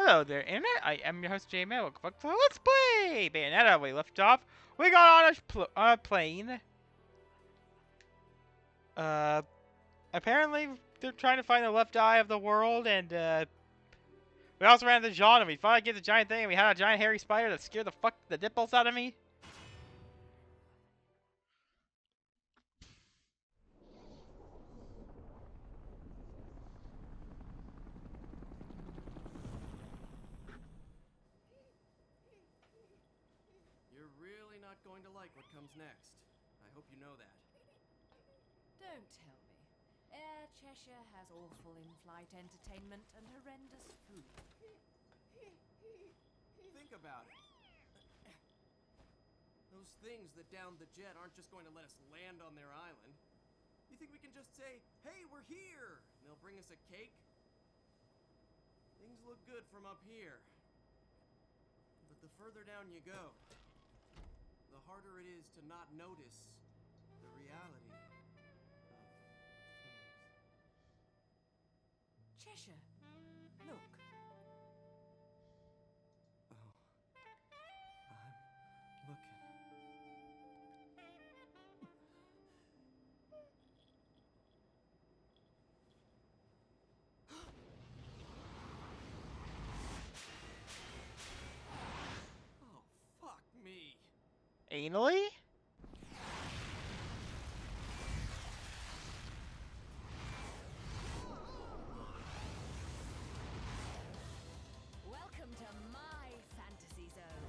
Hello there, Internet. I am your host, J-Man. Welcome back to Let's Play Bayonetta. We left off. We got on a plane. Uh, apparently they're trying to find the left eye of the world, and we also ran into John, and we finally get the giant thing, and we had a giant hairy spider that scared the nipples out of me. You're really not going to like what comes next. I hope you know that. Don't tell me. Air Cheshire has awful in-flight entertainment and horrendous food. Think about it. Those things that downed the jet aren't just going to let us land on their island. You think we can just say, "Hey, we're here," and they'll bring us a cake? Things look good from up here. But the further down you go, the harder it is to not notice the reality of things. Cheshire, look. Oh, I'm looking. Oh, fuck me. Anally? Welcome to my fantasy zone.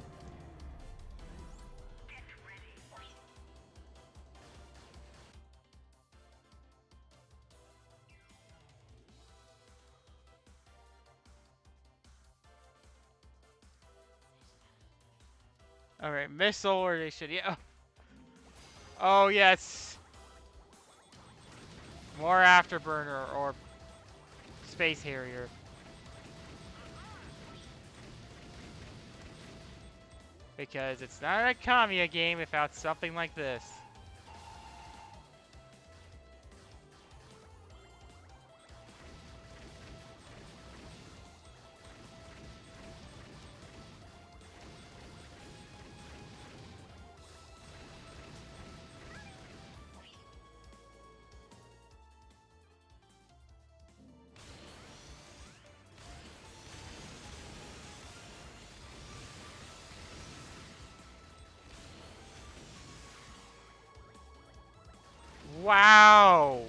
Get ready. Alright, missile or they should, yeah. Oh, yes. More Afterburner or Space Harrier. Because it's not a Kamiya game without something like this. Wow!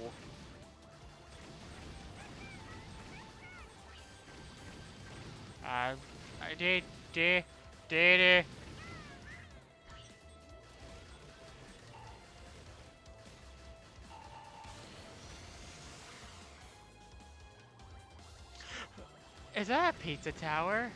I did it. Is that a pizza tower?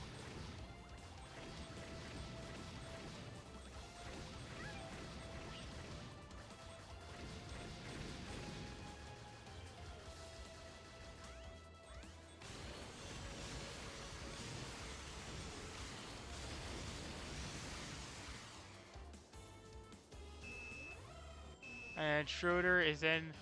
And Schroeder is in.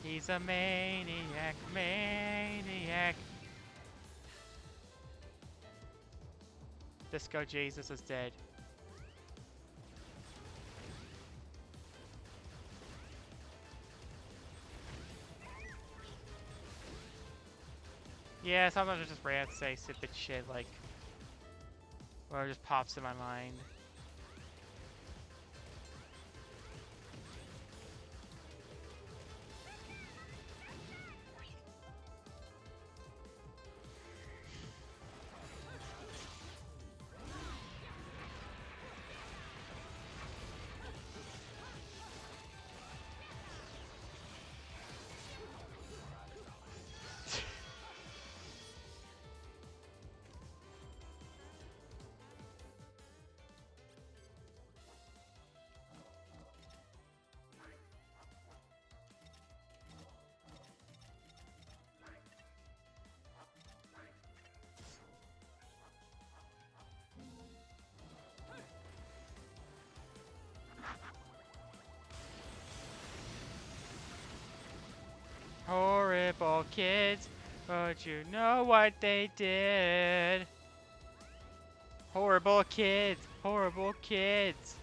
He's a maniac. Disco Jesus is dead. Yeah, sometimes I just rant say stupid shit like, or it just pops in my mind. horrible kids. But you know what they did? Horrible kids. Horrible kids.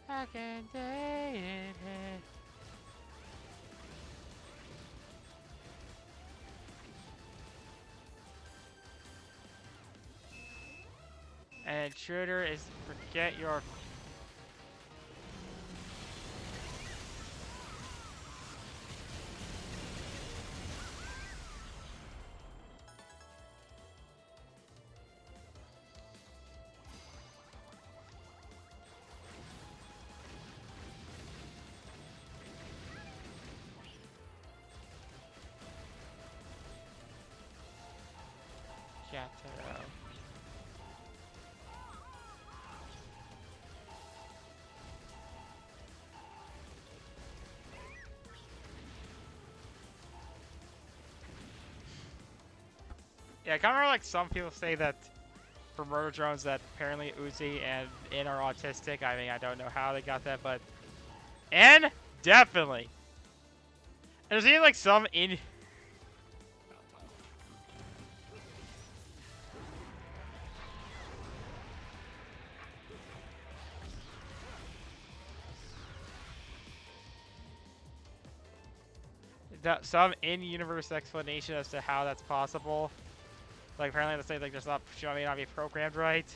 How can they? And intruder is forget your. Jataro. Yeah, I kind of remember like some people say that for murder drones that apparently Uzi and In are autistic. I mean, I don't know how they got that, but N definitely. And there's even like some in. Some in-universe explanation as to how that's possible. Like apparently they say like there's not, she may not be programmed right.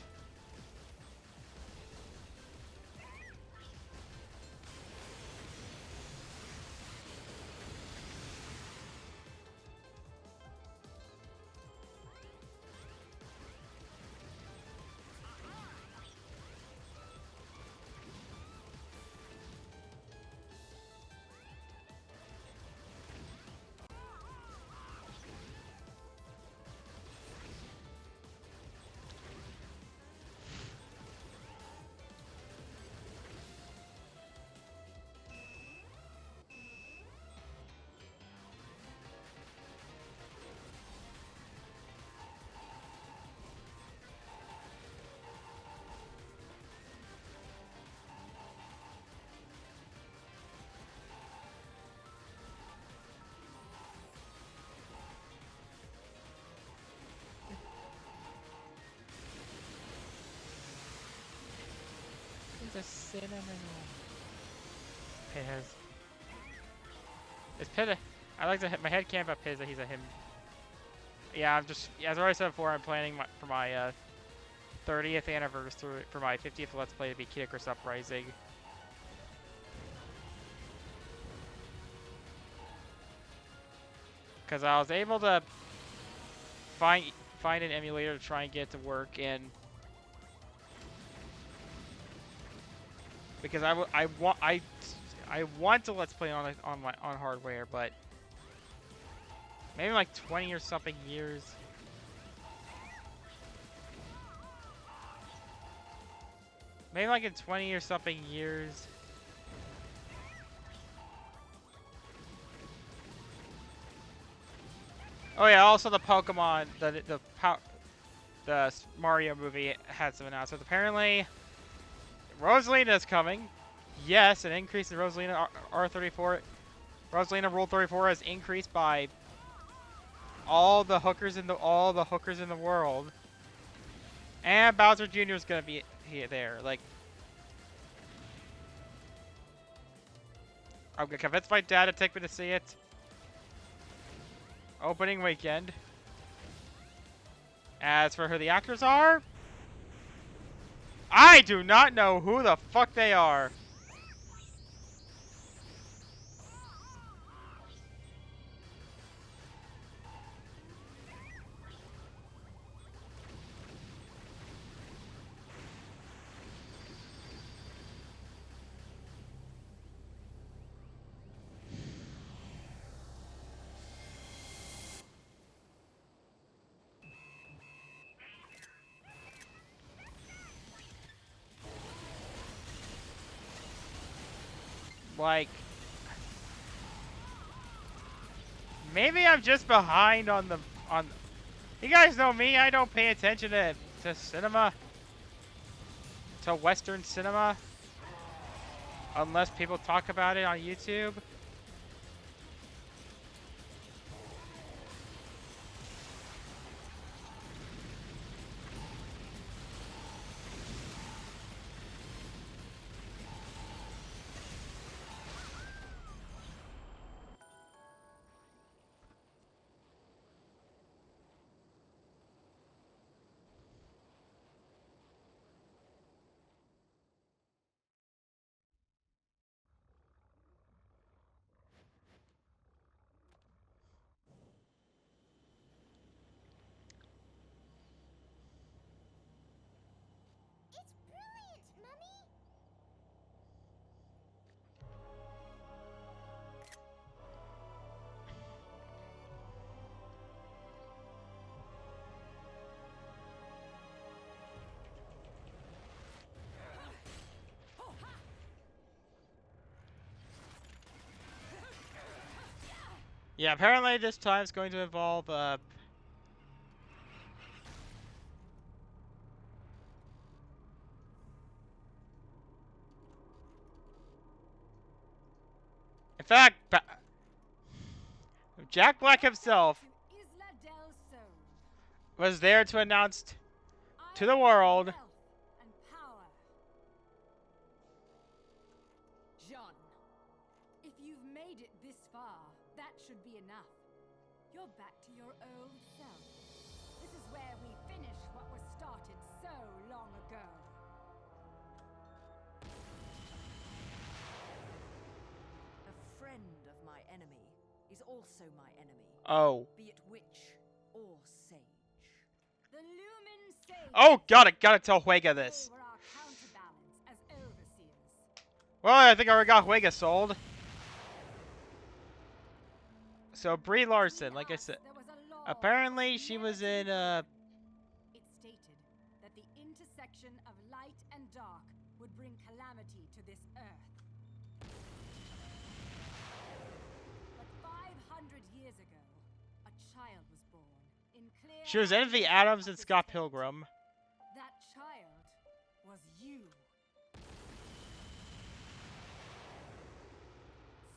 The cinnamon roll. Piz. It's Piz. I like to hit my head camp up Piz that he's a him. Yeah, I'm just, as I already said before, I'm planning for my 30th anniversary, for my 50th Let's Play to be Kid Icarus Uprising. Because I was able to find an emulator to try and get it to work, and because I want to Let's Play on hardware, but maybe like 20 or something years. Maybe like in 20 or something years. Oh yeah, also the Pokemon, the Mario movie had some announcements. Apparently, Rosalina is coming. Yes, an increase in Rosalina R34. Rosalina Rule 34 has increased by all the hookers in the world. And Bowser Jr. is gonna be there. Like, I'm gonna convince my dad to take me to see it. Opening weekend. As for who the actors are, I do not know who the fuck they are. Like, maybe I'm just behind on. You guys know me. I don't pay attention to to cinema, to Western cinema, unless people talk about it on YouTube. It's brilliant, Mummy! Yeah, apparently this time it's going to involve, in fact, Jack Black himself To Isla del Sol. was there to announce to the Island of world. wealth and power. Jean, if you've made it this far, that should be enough. You're back to your old self. This is where we finish what was started so long ago. A friend of my enemy is also my enemy, Oh. be it witch or sage. The Lumen Sage. Oh, gotta tell Huega this. They were our counterbalance as overseers. Well, I think I already got Huega sold. So, Brie Larson, like I said, There was a law apparently she was in, It stated that the intersection of light and dark would bring calamity to this earth. But 500 years ago, a child was born in clear. she was Envy Adams and Scott Pilgrim. That child was you.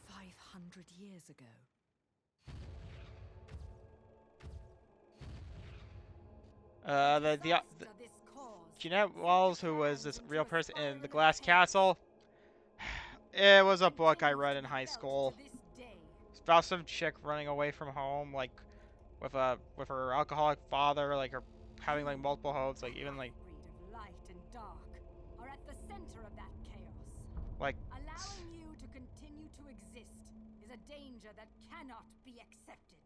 500 years ago. The Disaster this caused. Jeanette Walls, who was this real person in The Glass Castle. It was a book I read in high school. To this day. It's about some chick running away from home, like, with her alcoholic father, like, her having, like, multiple homes, like, even, like, Breed of light and dark are at the center of that chaos. like, Allowing you to continue to exist is a danger that cannot be accepted.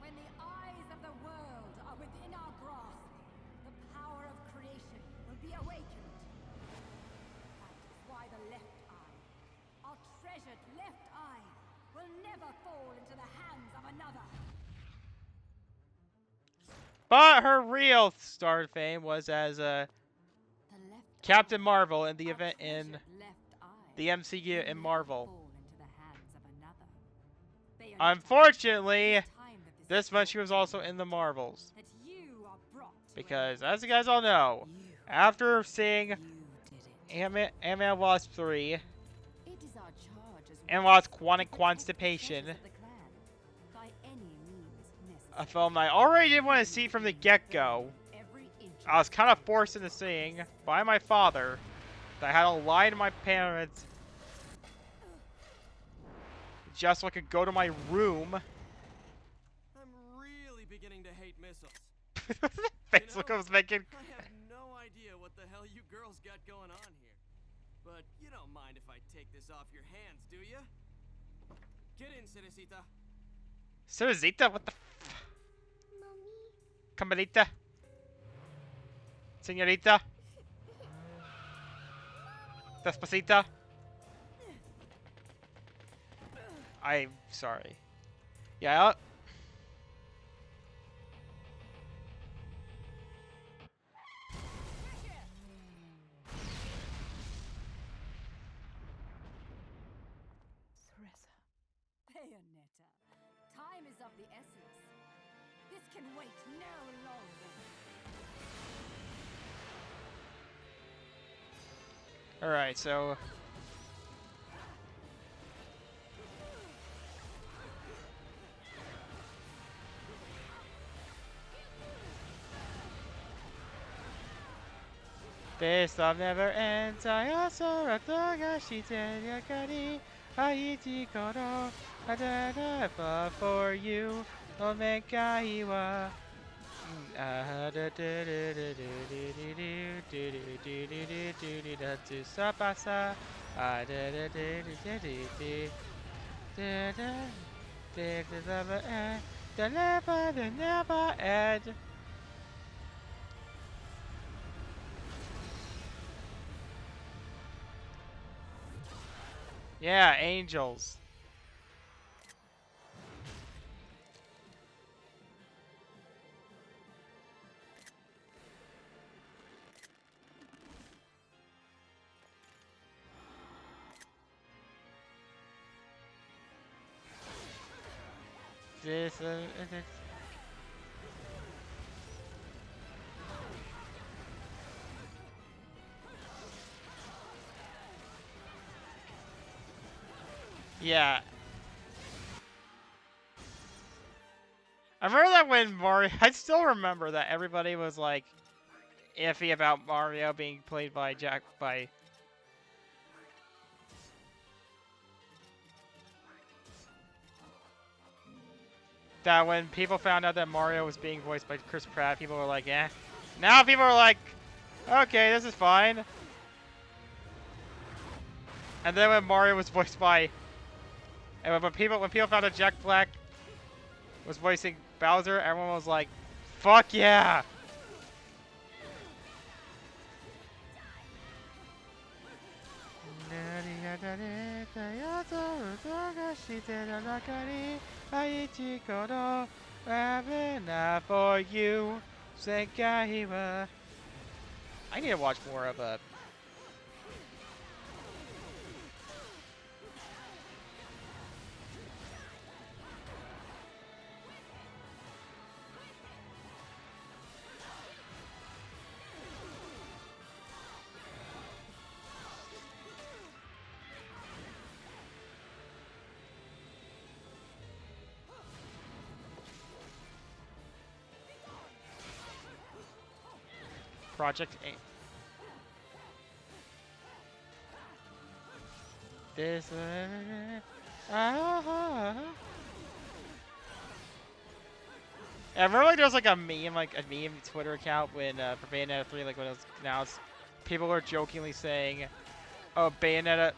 When the eyes of the world are within our grasp, the power of creation will be awakened. That is why the left eye, our treasured left eye, will never fall into the hands of another. but her real star fame was as, The left Captain eye, Marvel in the our event in treasured left eye, the MCU in will Marvel. fall into the hands of another. Bayonetta, Unfortunately, it's time that this month she was also in the Marvels. that you are brought to Because, an as you guys all know, You, after seeing you did it. Ant-Man Wasp 3, It is our charge as and witches lost to Quantic protect the Constipation, treasures of the clan by any means a necessary. film I already didn't want to see from the get-go. Every inch I was kind of forced into seeing by my father that I had to lie to my parents just so I could go to my room. I'm really beginning to hate missiles. Face look I was making. I have no idea what the hell you girls got going on here. But you don't mind if I take this off your hands, do you? Get in, Cerecita. Cerecita, what the Mummy? Camarita? Señorita? Despacita? I'm sorry. Yeah, Theresa. Bayonetta. Time is of the essence. This can wait no longer. Alright, so this love never ends. I also wrote the Yakari Haiti Koro Adana for you. Omeka Iwa. The never end. Yeah, angels. This yeah. I remember that when Mario. I still remember that everybody was like iffy about Mario being played by that when people found out that Mario was being voiced by Chris Pratt, people were like, eh. Now people are like, okay, this is fine. And then when Mario was voiced by, and when people found out Jack Black was voicing Bowser, everyone was like, fuck yeah. For you, I need to watch more of Project A. This. I remember like there was like a meme Twitter account when for Bayonetta 3, like when it was announced, people were jokingly saying, "Oh, Bayonetta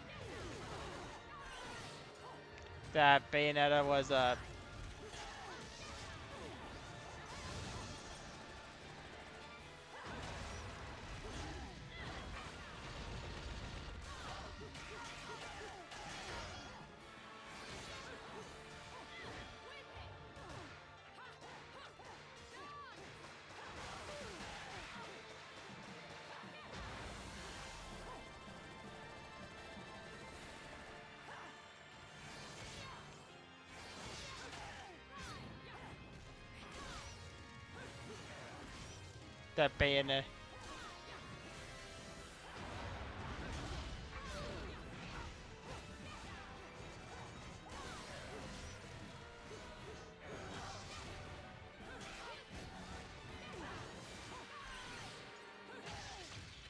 was that Bayonetta."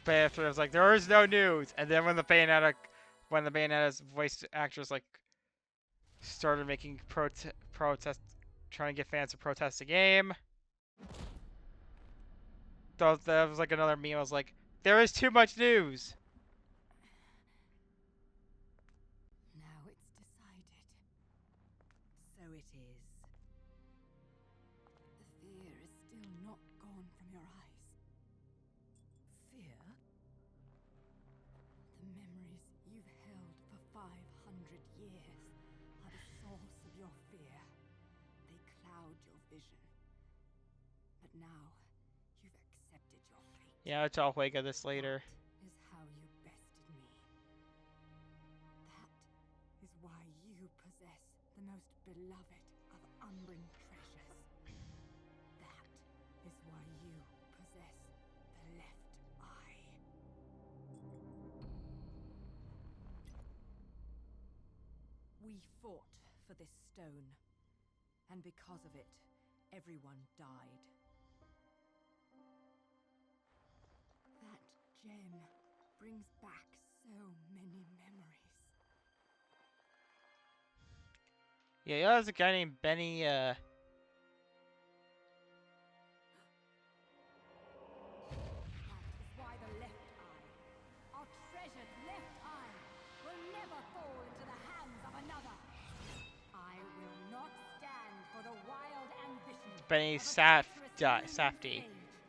Bayonetta 3 was like, there is no news, and then when the Bayonetta's voice actress like started making protest, trying to get fans to protest the game. That was like another meme. I was like, there is too much news. Now it's decided. So it is. The fear is still not gone from your eyes. Fear? The memories you've held for 500 years are the source of your fear. They cloud your vision. But now, you've accepted your fate. Yeah, I'll talk of this later. That is how you bested me. That is why you possess the most beloved of Umbran treasures. That is why you possess the left eye. We fought for this stone, and because of it, everyone died. That gem brings back so many memories. Yeah, there's a guy named Benny, That is why the left eye, our treasured left eye, will never fall into the hands of another. I will not stand for the wild ambition Benny of a treacherous Safdie.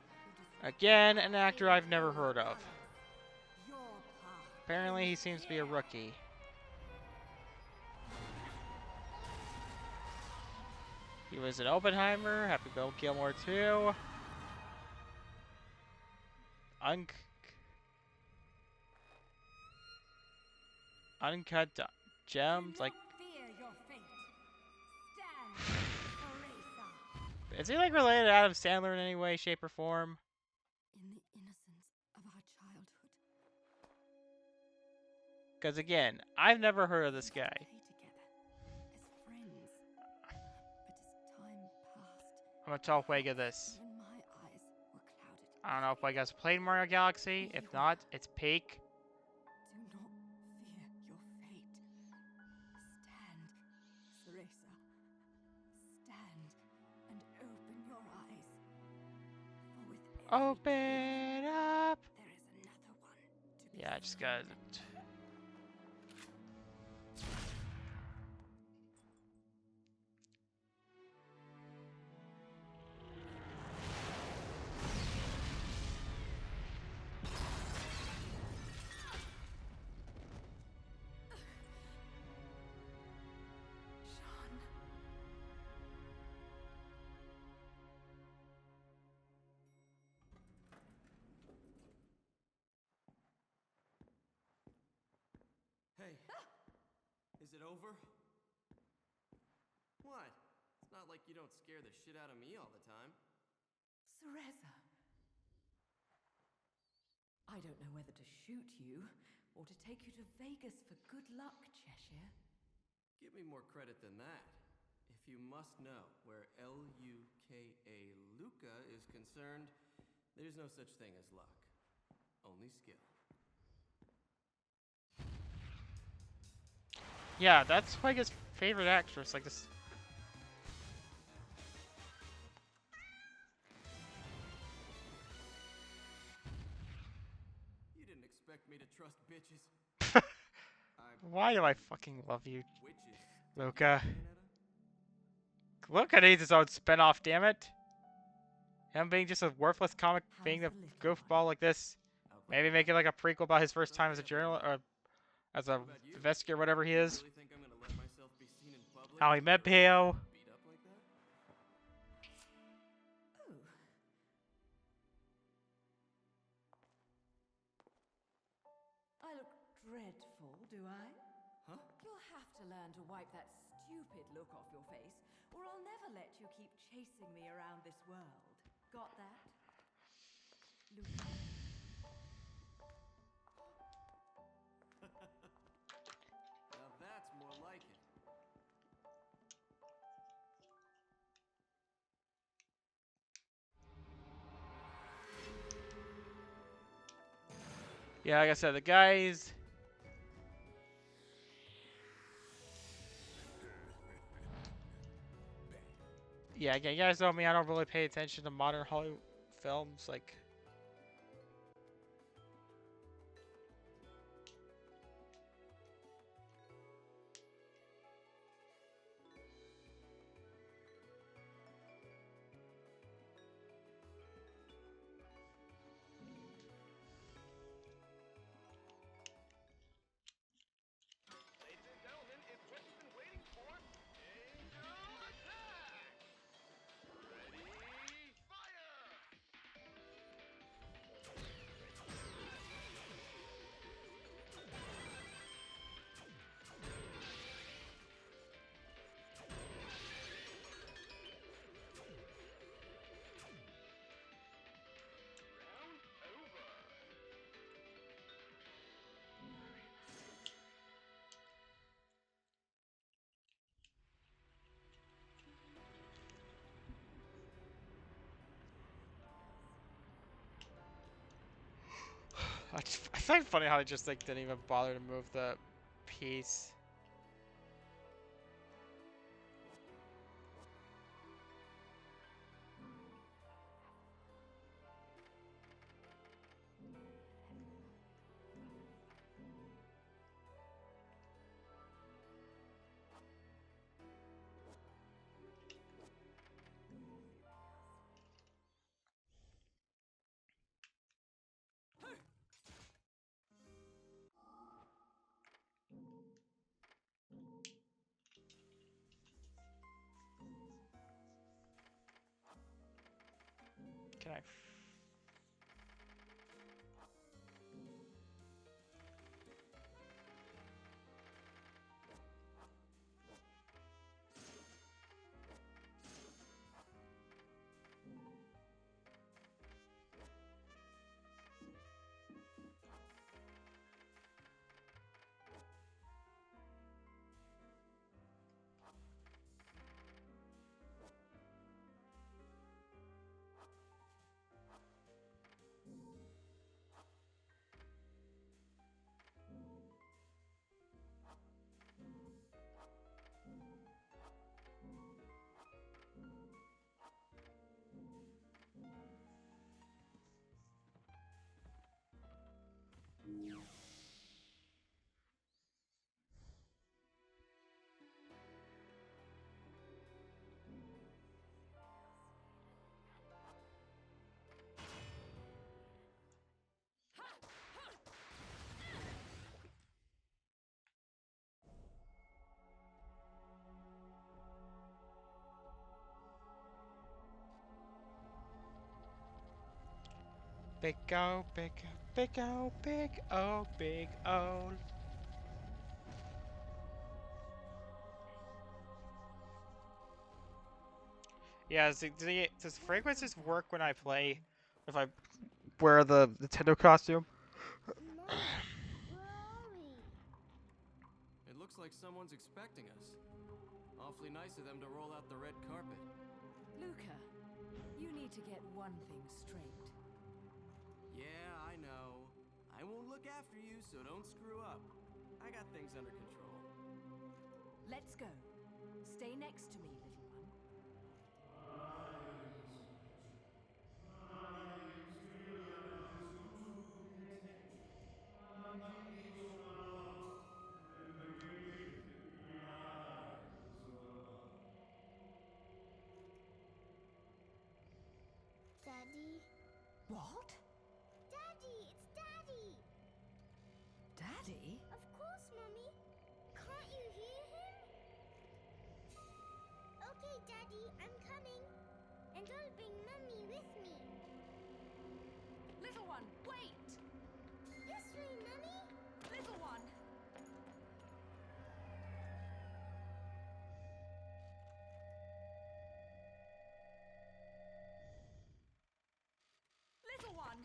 sage who Again, an actor I've never heard of. Your path Apparently, he ends seems to be a here. rookie. He was in Oppenheimer, Happy Gilmore 2. Uncut Gems, Do like, not fear your fate. Stand, Teresa. is he like related to Adam Sandler in any way, shape, or form? In the innocence of our childhood, Because again, I've never heard of this we used guy. to play together as friends. But as time passed, I'm gonna tell Fuega this. even my eyes were clouded. I don't know if Fuega's played Mario Galaxy. If not, it's peak. Do not fear your fate. Stand, Teresa. Stand and open your eyes. For with every Open up! truth, there is another one to be Yeah, I just got. Sean. Hey, is it over? What? It's not like you don't scare the shit out of me all the time. Cereza. I don't know whether to shoot you or to take you to Vegas for good luck, Cheshire. Give me more credit than that. If you must know where Luka Luca is concerned, there's no such thing as luck. Only skill. Yeah, that's Fuega's favorite actress. Like this. You didn't expect me to trust bitches. I Why do I fucking love you, witches. Luca? Bayonetta? Luca needs his own spinoff, damn it. Him being just a worthless comic, How's being a the little goofball like this. Outlook. Maybe make it like a prequel about his first time as a journalist, or as a What about you? investigator, whatever he is. Really think I'm gonna let myself be seen in public? How he met with a Peo. beat up like that? Oh. I look dreadful, do I? Huh? You'll have to learn to wipe that stupid look off your face, or I'll never let you keep chasing me around this world. Got that? Luca. Now that's more like it. Yeah, like I said, the guys. Yeah, again, you guys know me. I don't really pay attention to modern Hollywood films. Like, Ladies and gentlemen, it's what you've been waiting for. Angel attack! Ready, fire! I find it funny how they just like didn't even bother to move the piece. Can I? Big O, big O, big O, big O, big O. Yeah, does fragrances work when I play? If I wear the Nintendo costume? Mommy, where are we? It looks like someone's expecting us. Awfully nice of them to roll out the red carpet. Luca, you need to get one thing straight. Yeah, I know. I won't look after you, so don't screw up. I got things under control. Let's go. Stay next to me, little one. Daddy? What? Daddy, it's Daddy! Daddy? Of course, Mommy. Can't you hear him? Okay, Daddy, I'm coming. And I'll bring Mummy with me. Little one, wait! This way, Mummy. Little one! Little one!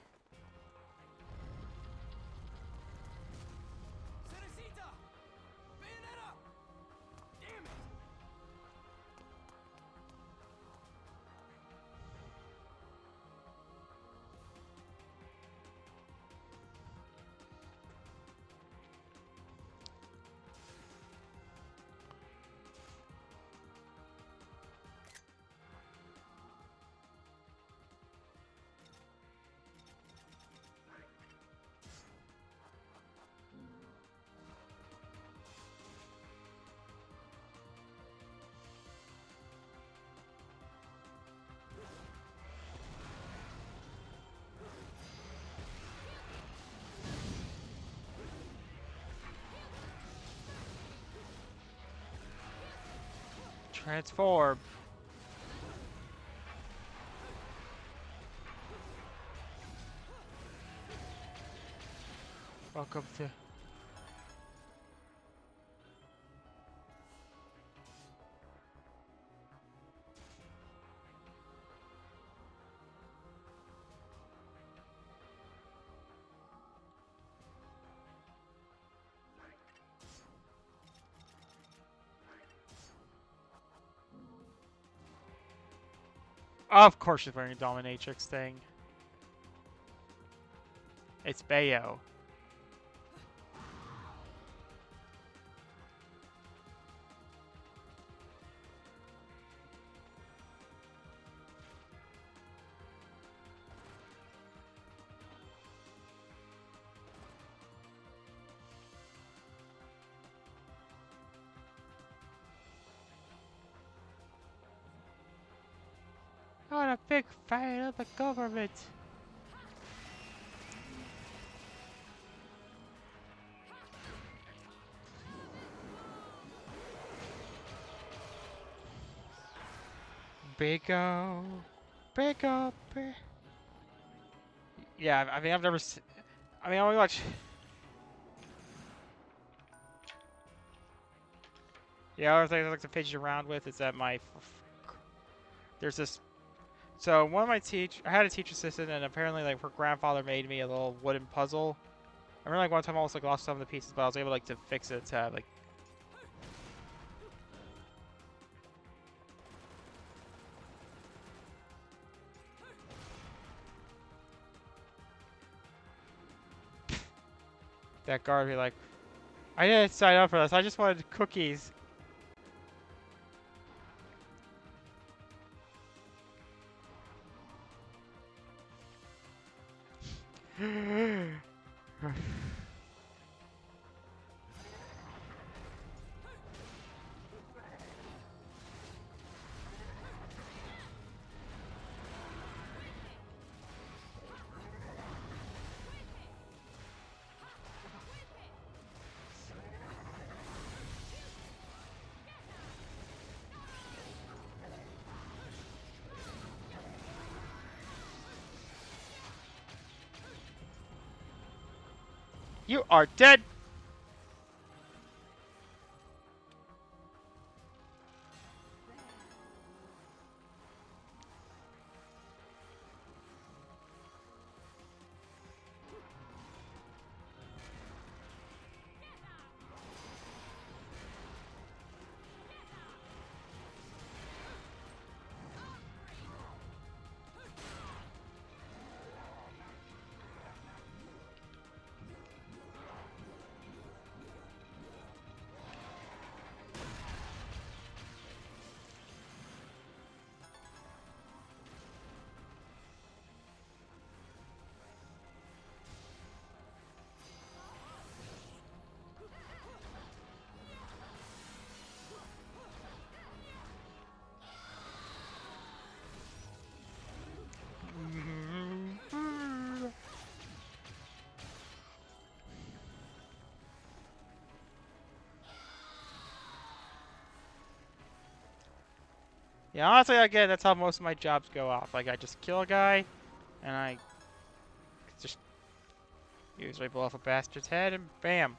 Cerecita! Bayonetta! Damn it! Transform. Welcome to. Of course she's wearing a dominatrix thing. It's Bayo. Not a big fan of the government. Big-o. Big-o. Yeah, I mean, I've never I mean, I only watch... Yeah, other things I like to fidget around with is that there's this... So, one of my I had a teacher assistant, and apparently, like, her grandfather made me a little wooden puzzle. I remember, like, one time I almost, like, lost some of the pieces, but I was able, like, to fix it to have, like... That guard be like, I didn't sign up for this, I just wanted cookies. You are dead! Yeah, honestly, again, that's how most of my jobs go off. Like, I just kill a guy, and I just usually blow off a bastard's head, and bam.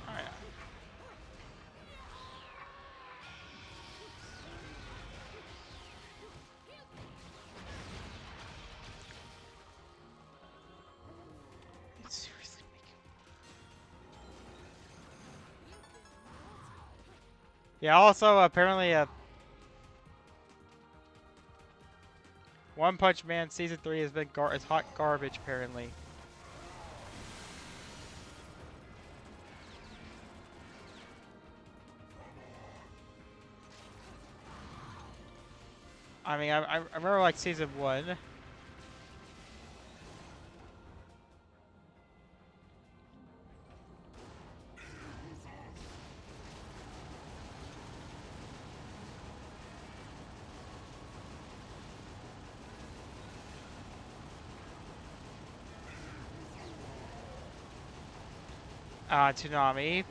Alright. Seriously, yeah, also, apparently, One Punch Man Season 3 has been is hot garbage, apparently. I mean, I remember like season 1. Toonami.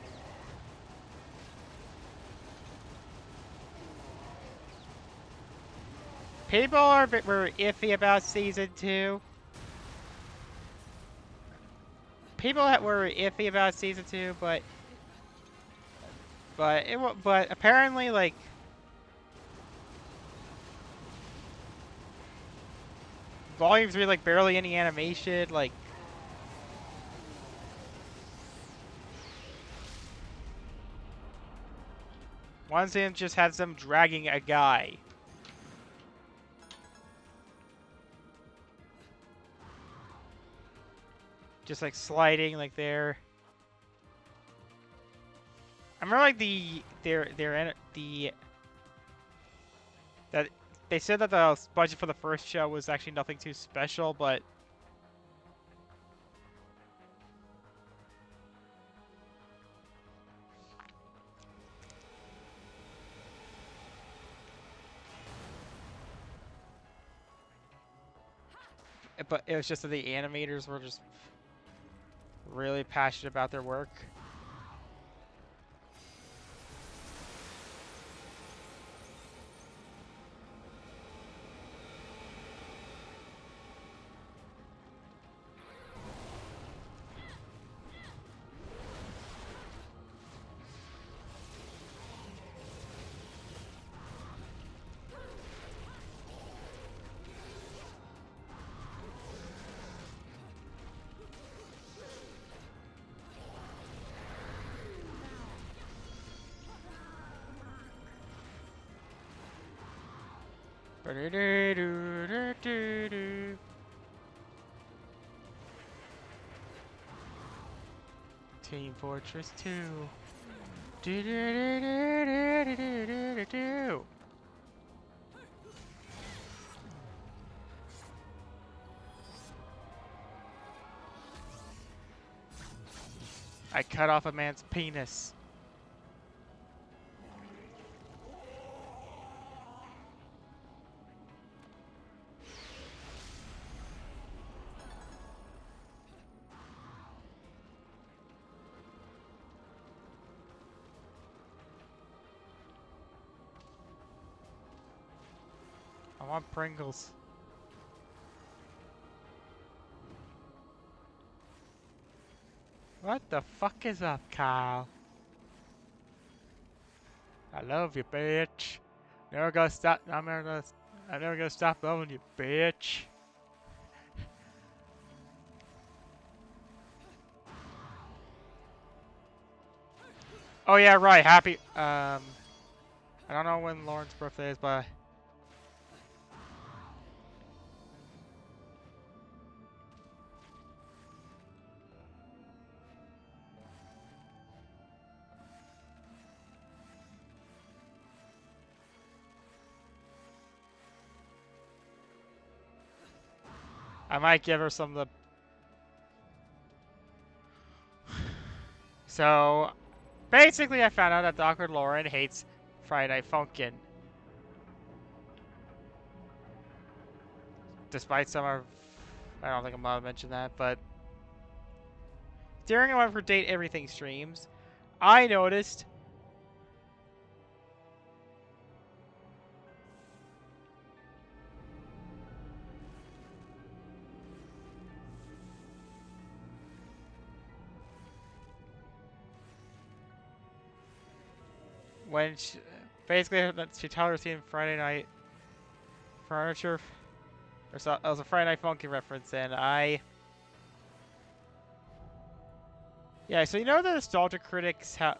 People were iffy about season 2. People that were iffy about season 2, but apparently like volume 3 like barely any animation, like one scene just had them dragging a guy. Just like sliding like there. I remember like that they said that the budget for the first show was actually nothing too special, but it was just that the animators were just really passionate about their work. Team Fortress 2. I cut off a man's penis. I want Pringles. What the fuck is up, Kyle? I love you, bitch. Never gonna stop. I'm never gonna stop loving you, bitch. Oh yeah, right. Happy. I don't know when Lauren's birthday is, but I might give her some of the. So, basically, I found out that Dr. Lauren hates Friday Night Funkin'. Despite some of, I don't think I'm allowed to mention that, but during one of her Date Everything streams, I noticed when basically she told her team Friday Night Furniture, or so, it was a Friday Night Funkin' reference, and yeah, so you know the nostalgia critics how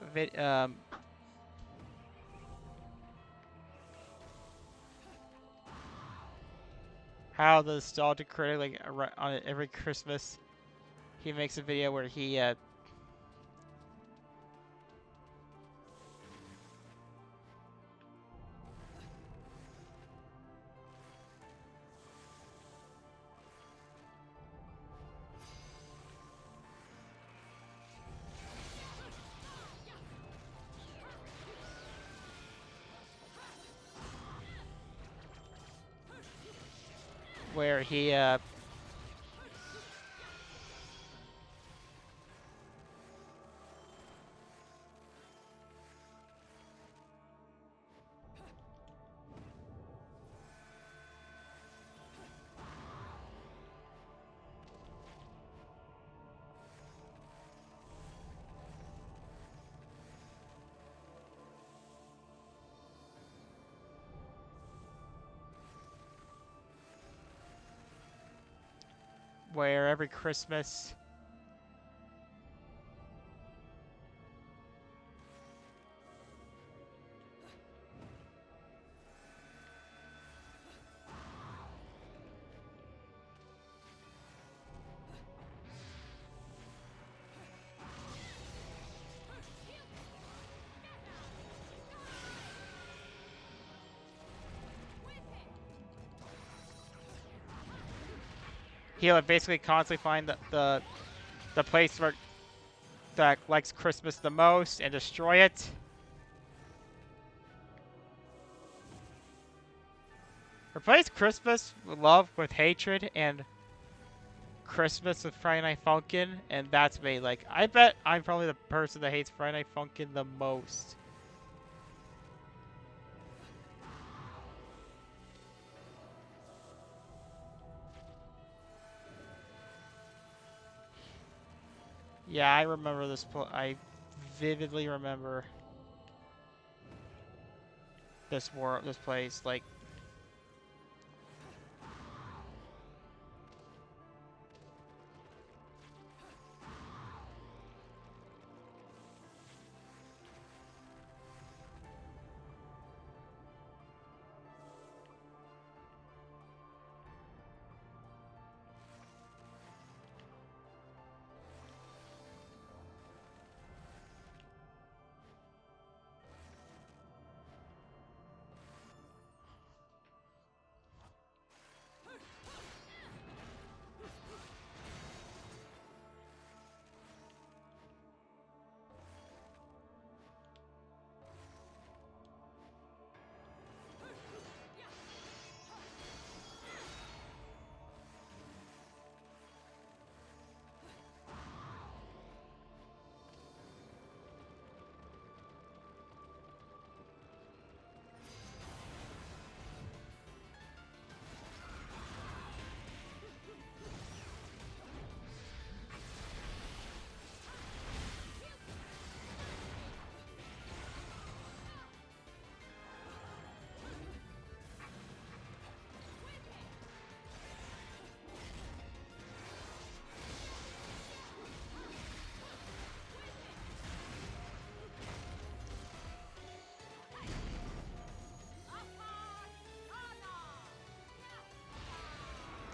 the nostalgia critic like on every Christmas he makes a video where he where he where every Christmas he'll basically constantly find the place where that likes Christmas the most and destroy it. Replace Christmas with love with hatred and Christmas with Friday Night Funkin', and that's me. Like, I bet I'm probably the person that hates Friday Night Funkin' the most. Yeah, I remember this. I vividly remember this place. Like,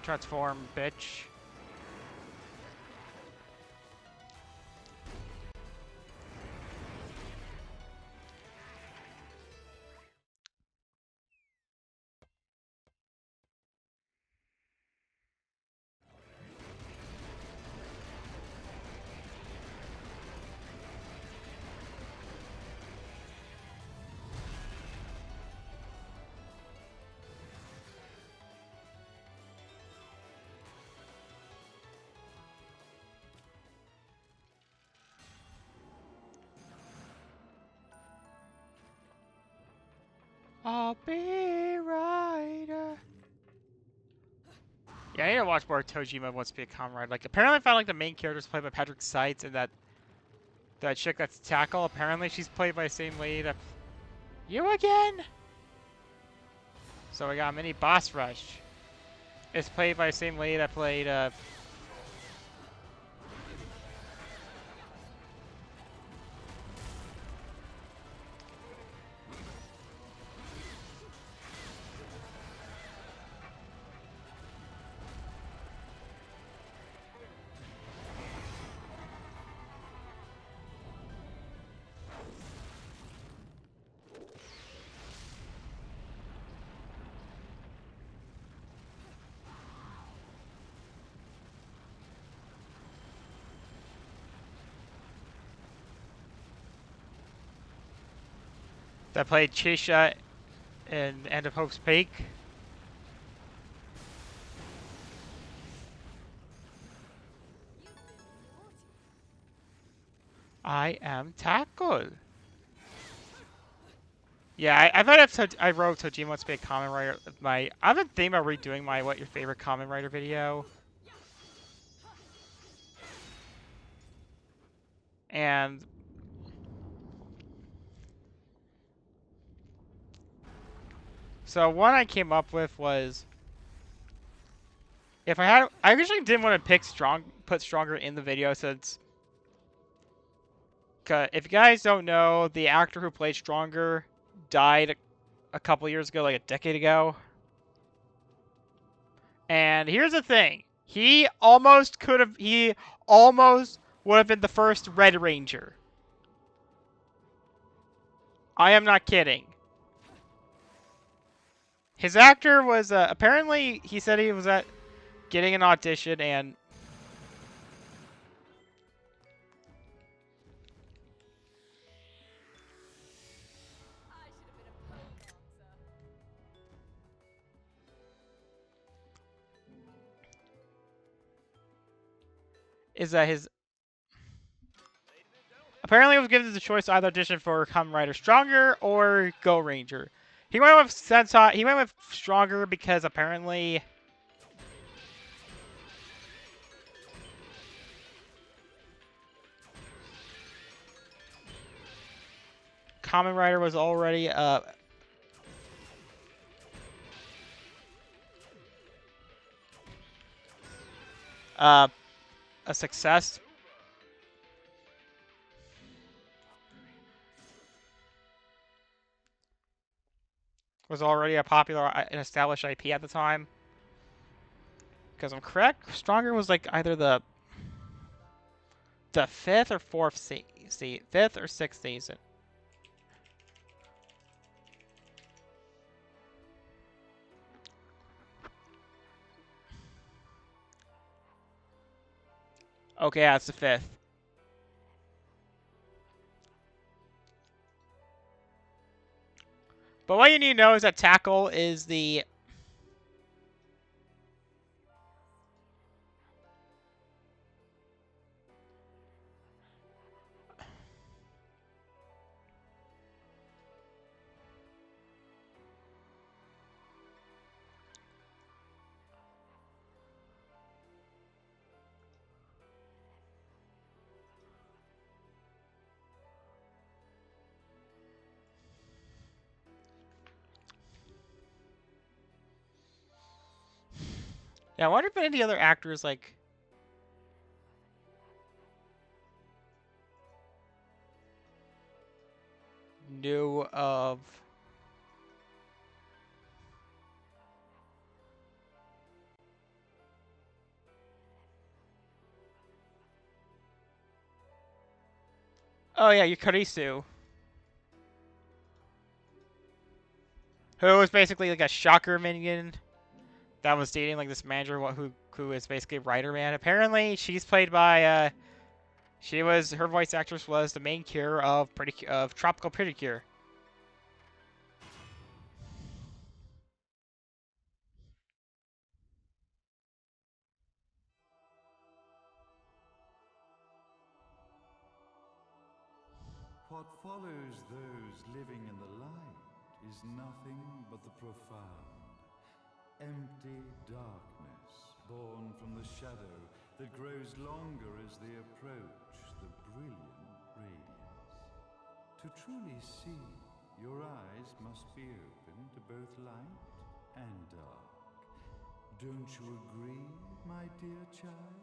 transform, bitch. I'll be right. Yeah, I need to watch more Tojima Wants to Be a Comrade. Like, apparently I found like the main character's played by Patrick Seitz, and that chick that's Tackle, apparently she's played by the same lady that... You again? So we got a mini boss rush. It's played by the same lady that played, that played Chisha in End of Hope's Peak. I am Tackle. Yeah, I thought I wrote Tojima wants to be a Kamen Rider. I've been thinking about redoing my what your favorite Kamen Rider video. And so one I came up with was if I originally didn't want to put Stronger in the video since, if you guys don't know, the actor who played Stronger died a couple years ago, like a decade ago. And here's the thing. He almost would have been the first Red Ranger. I am not kidding. His actor was, apparently, he said he was getting an audition and... Is that his... Apparently, he was given the choice to either audition for Kamen Rider Stronger or Go Ranger. He went with Sentai. He went with Stronger because apparently Kamen Rider was already a success. Was already a popular and established IP at the time. Because I'm correct, Stronger was like either the fifth or fifth or sixth season. Okay, yeah, it's the fifth. But what you need to know is that Tackle is the... Yeah, I wonder if any of the other actors, like... knew of... Oh yeah, Yukarisu. Who was basically like a shocker minion that was dating like this manager who is basically Rider Man. Apparently, she's played by her voice actress was the main cure of Tropical Pretty-Cure. What follows those living in the light is nothing but the profound, empty darkness born from the shadow that grows longer as they approach the brilliant radiance. To truly see, your eyes must be open to both light and dark. Don't you agree, my dear child?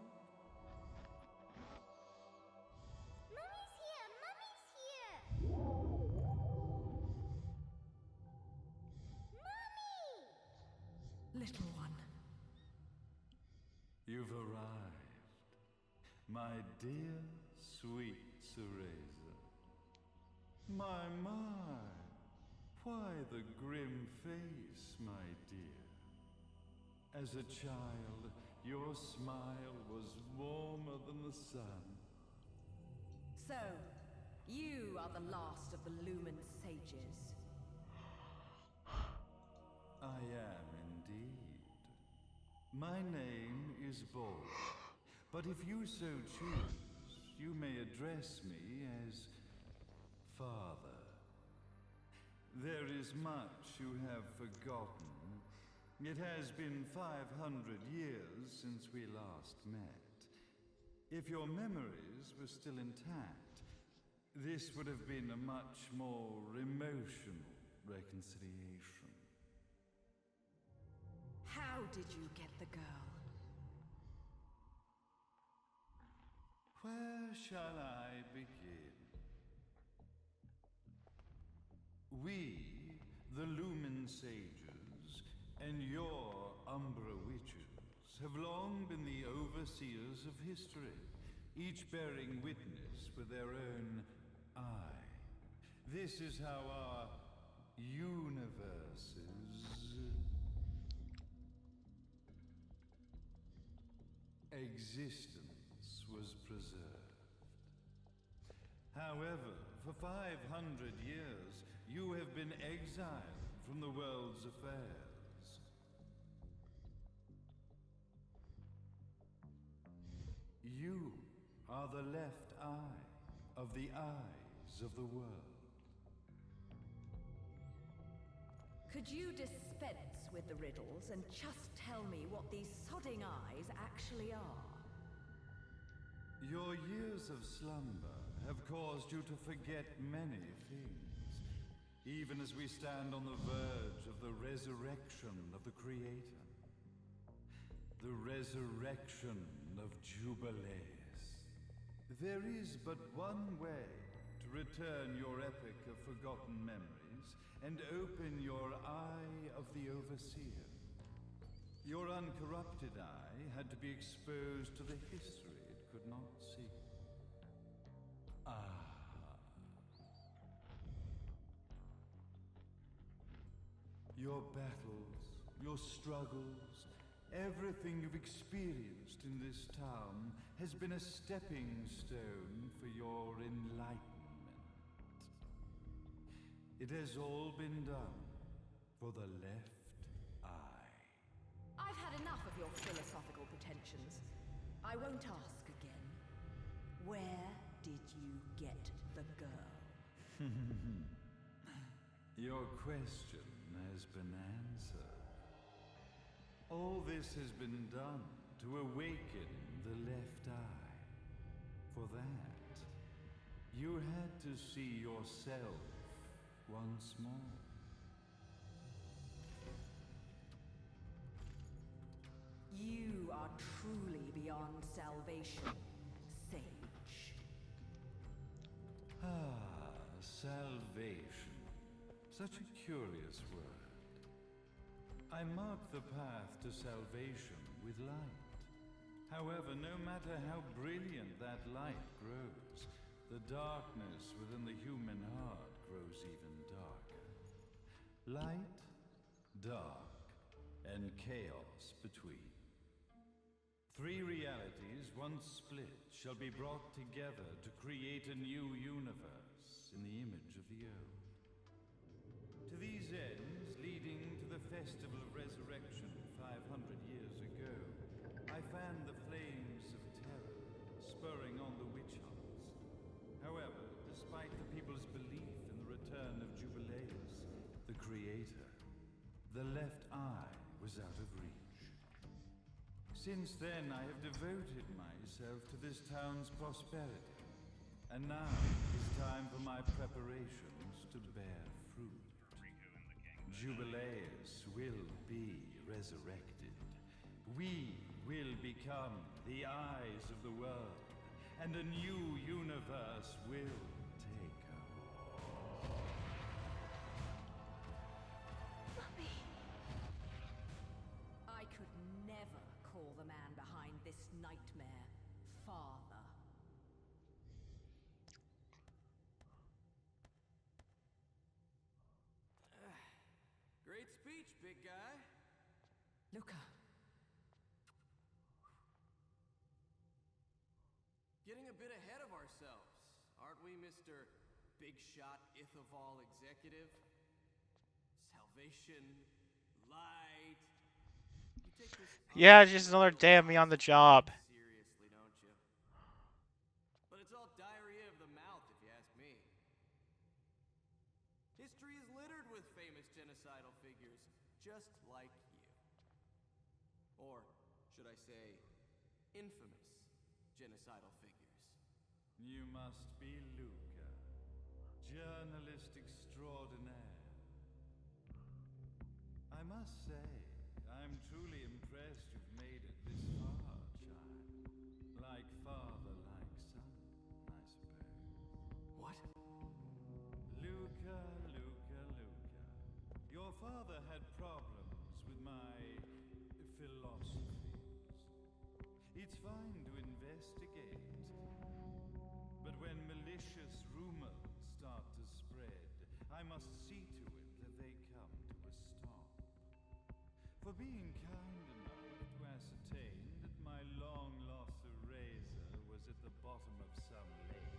Little one. You've arrived, my dear, sweet Cereza. My, why the grim face, my dear? As a child, your smile was warmer than the sun. So, you are the last of the Lumen sages. I am indeed. My name is Baldur, but if you so choose, you may address me as Father. There is much you have forgotten. It has been 500 years since we last met. If your memories were still intact, this would have been a much more emotional reconciliation. How did you get the girl? Where shall I begin? We, the Lumen Sages, and your Umbra Witches, have long been the overseers of history, each bearing witness with their own eye. This is how our universe's existence was preserved. However, for 500 years, you have been exiled from the world's affairs. You are the left eye of the eyes of the world. Could you dispense with the riddles and just tell me what these sodding eyes actually are? Your years of slumber have caused you to forget many things, even as we stand on the verge of the resurrection of the Creator. The resurrection of Jubilees. There is but one way to return your epic of forgotten memories and open your eye of the Overseer. Your uncorrupted eye had to be exposed to the history it could not see. Your battles, your struggles, everything you've experienced in this town has been a stepping stone for your enlightenment. It has all been done for the left eye. I've had enough of your philosophical pretensions. I won't ask again. Where did you get the girl? Your question has been answered. All this has been done to awaken the left eye. For that, you had to see yourself once more. You are truly beyond salvation, sage. Salvation. Such a curious word. I mark the path to salvation with light. However, no matter how brilliant that light grows, the darkness within the human heart grows even darker. Light, dark, and chaos between. Three realities, once split, shall be brought together to create a new universe in the image of the old. To these ends, leading to the Festival of Resurrection 500 years ago, I fanned the flames of terror, spurring on the witch hunts. However, despite the people's belief in the return of Jubilees, the Creator, the left eye was out of reach. Since then, I have devoted myself to this town's prosperity, and now it is time for my preparations to bear fruit. Jubilees will be resurrected. We will become the eyes of the world, and a new universe will take over. Mummy! I could never call the man behind this nightmare father. Great speech, big guy. Luca. Getting a bit ahead of ourselves, aren't we, Mr. Big Shot Ithaval Executive? Salvation, light. You take this Yeah, it's just another day of me on the job. seriously, don't you? But it's with famous genocidal figures just like you. Or should I say, infamous genocidal figures. You must be Luca, journalist extraordinaire. I must say, I'm truly impressed you've made it this far, child. Like father, like son, I suppose. What? Luca, Luca, Luca. Your father had problems with my philosophies. It's fine to investigate, but when malicious rumors start to spread, I must see to it that they come to a stop. For being kind enough to ascertain that my long-lost eraser was at the bottom of some lake,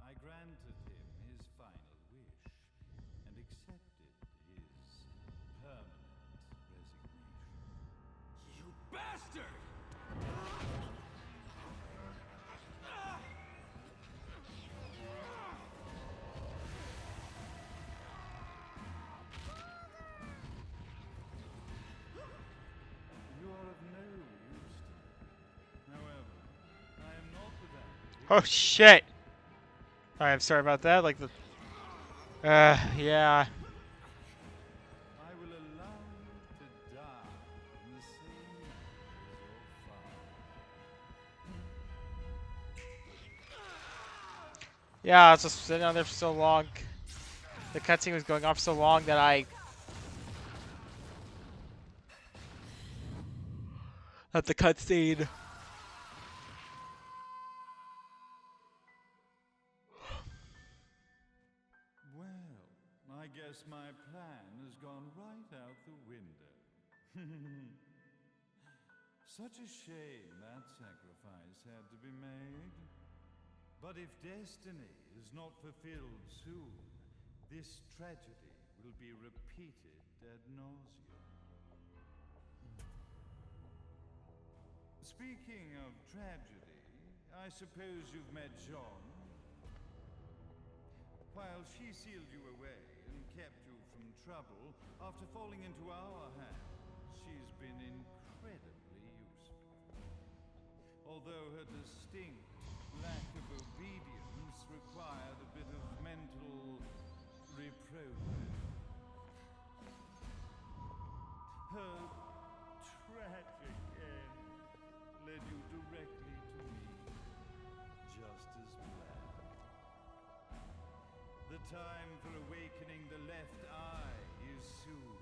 I granted him his final wish and accepted his permanent resignation. You bastard! You are of no use to me. However, I am not without Oh shit! I'm sorry about that. Like the. Yeah. I will allow you to die in the same way as your father. Yeah, I was just sitting on there for so long. The cutscene was going off so long that I. At the cutscene. Well, I guess my plan has gone right out the window. Such a shame that sacrifice had to be made. But if destiny is not fulfilled soon, this tragedy will be repeated ad nauseum. Speaking of tragedy, I suppose you've met Jean. While she sealed you away and kept you from trouble, after falling into our hands, she's been incredibly useful. Although her distinct lack of obedience required a bit of mental reprogramming. Her tragic end led you directly to me, just as planned. The time for awakening the left eye is soon.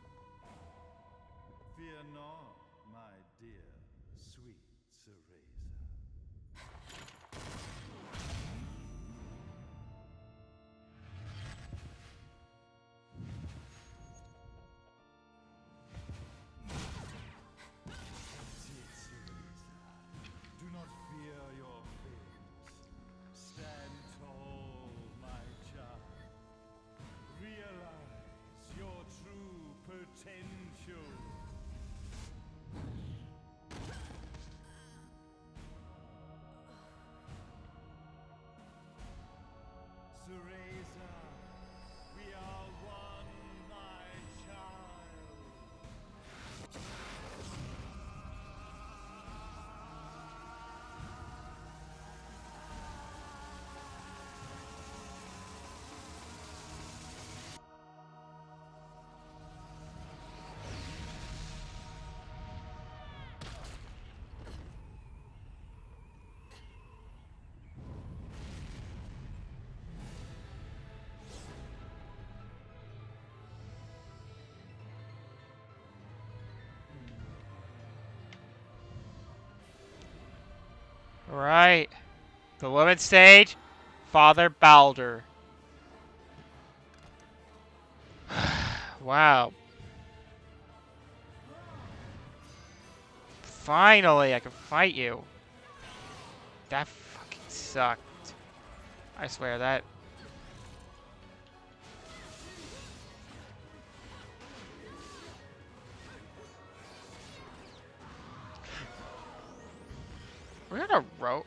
Fear not, my dear, sweet Cereza. Dear Cereza, do not fear your fates. Stand tall, my child. Realize your true potential. Cereza, we are one, my child. Right. The women's stage. Father Baldur. Wow. Finally, I can fight you. That fucking sucked. I swear that. We're on a rope.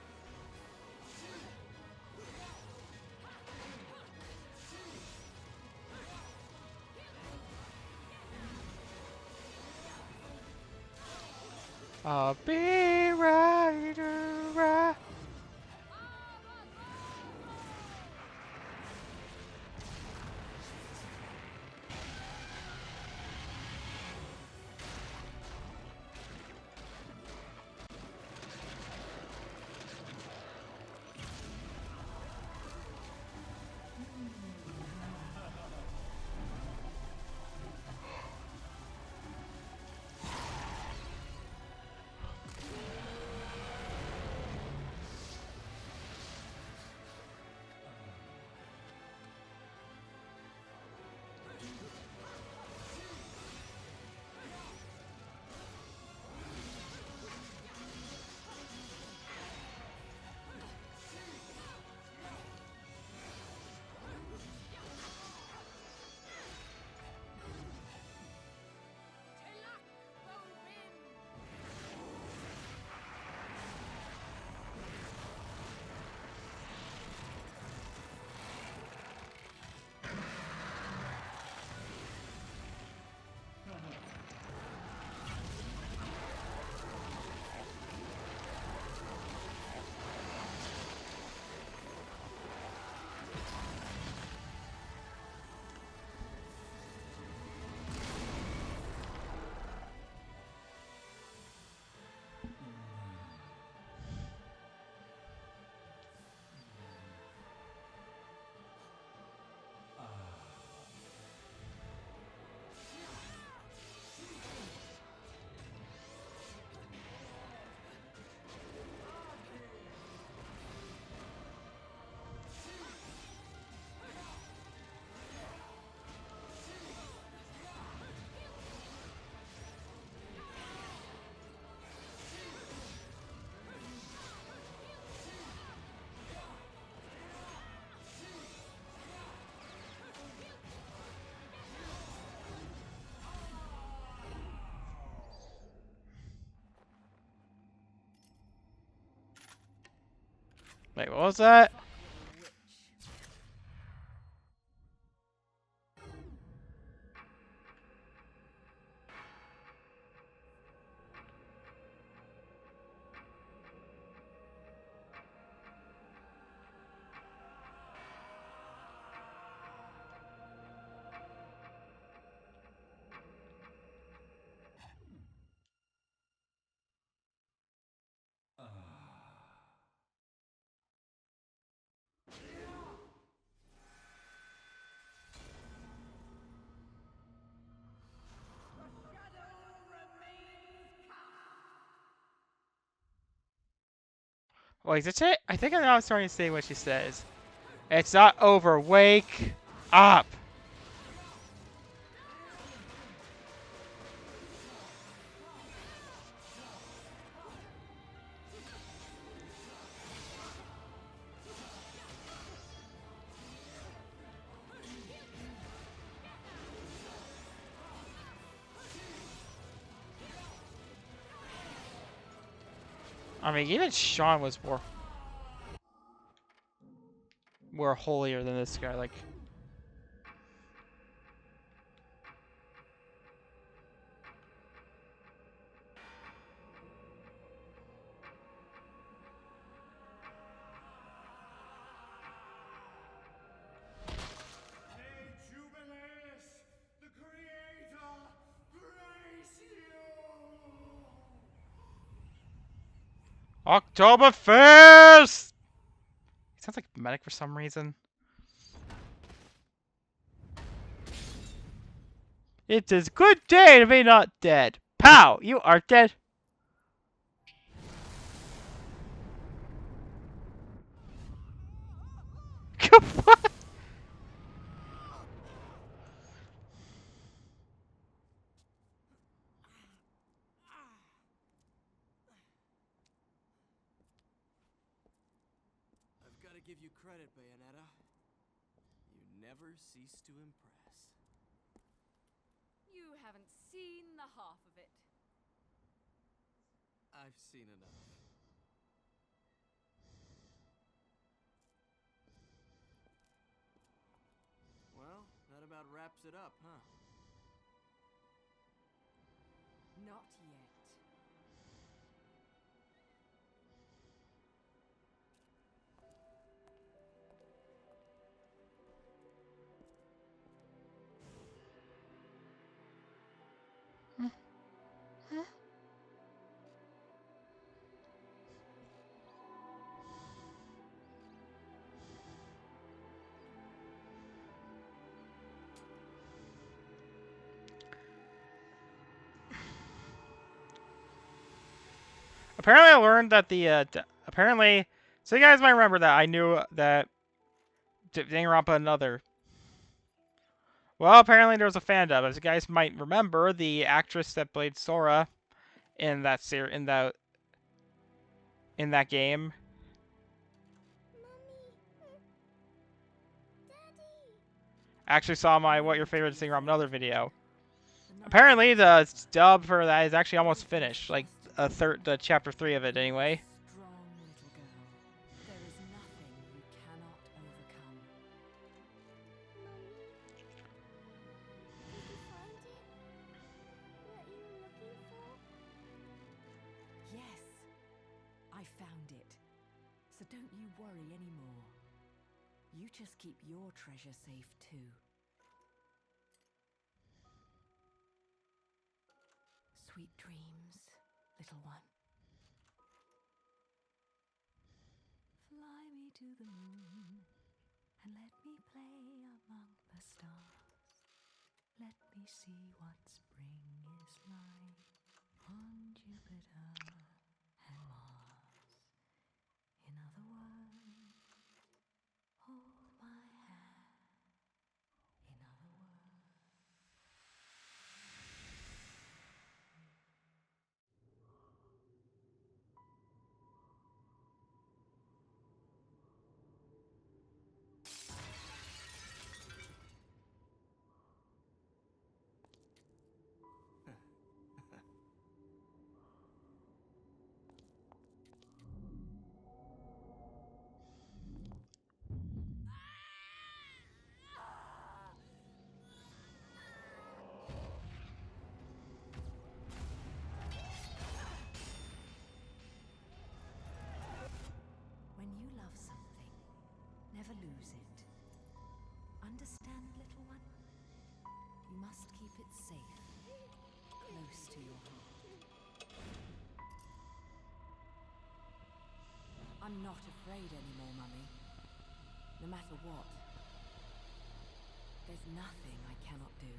I'll be right around. Wait, what was that? Wait, is it? I think I'm starting to see what she says. It's not over. Wake up. I mean, even Sean was more holier than this guy. Like, Hey, Jubileus, the Creator, grace you! Oktoberfest! He sounds like medic for some reason. It's a good day to be not dead. Pow! You are dead. What? I've got to give you credit, Bayonetta. You never cease to impress. You haven't seen the half of it. I've seen enough. Well, that about wraps it up, huh? Not yet. Apparently, I learned that apparently, so you guys might remember that I knew that Danganronpa another. Well, apparently there was a fan dub. As you guys might remember, the actress that played Sora in that in that game actually saw my "What Your Favorite Danganronpa Another" video. Apparently, the dub for that is actually almost finished, like the chapter 3 of it anyway. Strong little girl. There is nothing you cannot overcome. Did you find it? What you were looking for? Yes, I found it. So don't you worry anymore. You just keep your treasure safe too. Sweet dreams, little one. Fly me to the moon and let me play among the stars. Let me see what spring is like on Jupiter and Mars. In other words, hold my hand. In other words. When you love something, never lose it. Understand, little one? You must keep it safe, close to your heart. I'm not afraid anymore, Mummy. No matter what. There's nothing I cannot do.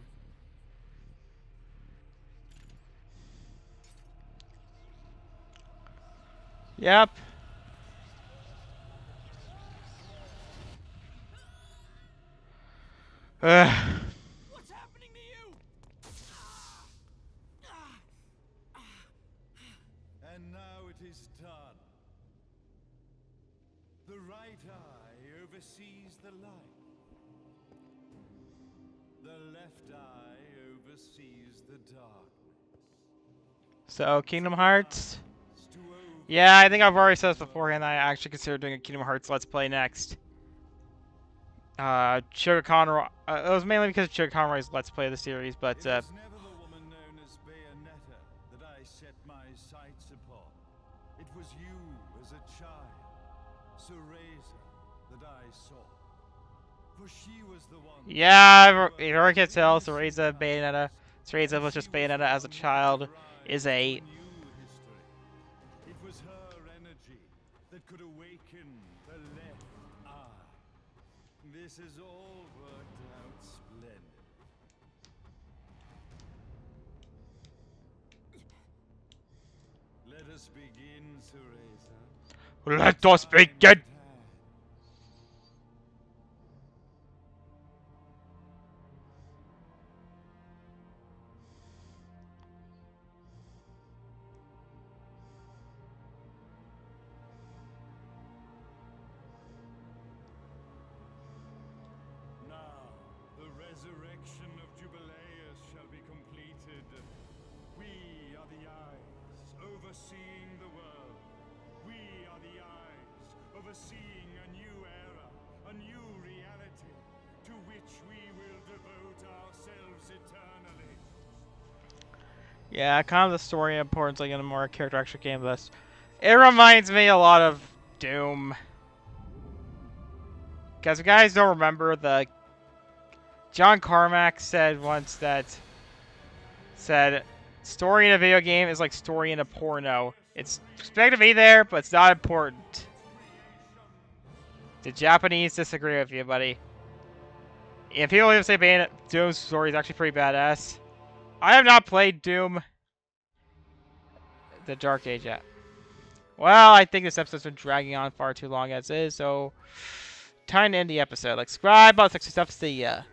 Yep. What's happening to you? And now it is done. The right eye oversees the light. The left eye oversees the darkness. So, Kingdom Hearts. To over- Yeah, I think I've already said this beforehand. I actually consider doing a Kingdom Hearts Let's Play next. Sugar Conroy. It was mainly because of Sugar Conroy's Let's Play of the series, but It was never the woman known as Bayonetta that I set my sights upon. It was you as a child, Cereza, that I saw. For she was the one. yeah, you already can tell. Cereza, Bayonetta. Cereza was just Bayonetta as a child. Is a It was her energy that could awaken the left eye. This has all worked out splendid. Let us begin, Cereza. Let us begin. Now, the resurrection of Jubileus shall be completed. We are the eyes overseeing the world. We are the eyes overseeing a new era, a new reality, to which we will devote ourselves eternally. Yeah, kind of the story importance, like in a more character action game. This, it reminds me a lot of Doom. Because if you guys don't remember, the John Carmack said once that story in a video game is like story in a porno. It's expected to be there, but it's not important. The Japanese disagree with you, buddy. And people even say Doom's story is actually pretty badass. I have not played Doom, the Dark Age yet. Well, I think this episode's been dragging on far too long as is, so time to end the episode. Like, subscribe, all that stuff. See ya.